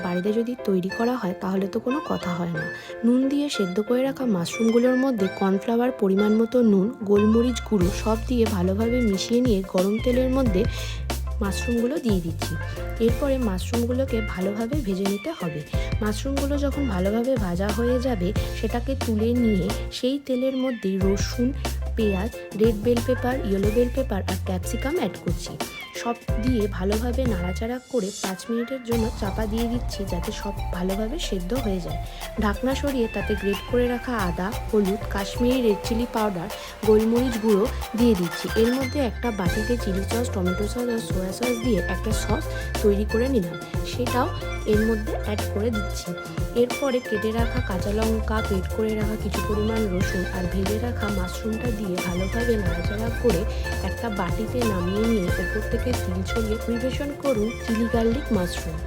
বাড়িতে যদি তৈরি করা হয় তাহলে তো কোনো কথা হয় না। নুন দিয়ে সেদ্ধ করে রাখা মাশরুমগুলোর মধ্যে কর্নফ্লাওয়ার, পরিমাণ মতো নুন, গোলমরিচ গুঁড়ো সব দিয়ে ভালোভাবে মিশিয়ে নিয়ে গরম তেলের মধ্যে মাশরুমগুলো দিয়ে দিচ্ছি। এরপরে মাশরুমগুলোকে ভালোভাবে ভেজে নিতে হবে। মাশরুমগুলো যখন ভালোভাবে ভাজা হয়ে যাবে সেটাকে তুলে নিয়ে সেই তেলের মধ্যেই রসুন, পেঁয়াজ, red bell pepper, yellow bell pepper আর ক্যাপসিকাম অ্যাড করছি। সব দিয়ে ভালোভাবে নাড়াচাড়া করে 5 মিনিটের জন্য চাপা দিয়ে দিচ্ছি যাতে সব ভালোভাবে সেদ্ধ হয়ে যায়। ঢাকনা সরিয়ে তাতে গ্রেট করে রাখা আদা, হলুদ, কাশ্মীরি রেড চিলি পাউডার, গোলমরিচ গুঁড়ো দিয়ে দিচ্ছি। এর মধ্যে একটা বাটিতে চিলি সস, টমেটো সস আর সোয়া সস দিয়ে একটা সস তৈরি করে নিলাম, সেটাও এর মধ্যে অ্যাড করে দিচ্ছি। এরপরে কেটে রাখা কাঁচা লঙ্কা, গ্রেট করে রাখা কিছু পরিমাণ রসুন আর ভেজে রাখা মাশরুমটা দিয়ে ভালোভাবে নাড়াচাড়া করে একটা বাটিতে নামিয়ে নিয়ে ওপর থেকে তিল ছড়িয়ে পরিবেশন করুন চিলি গার্লিক মাশরুম।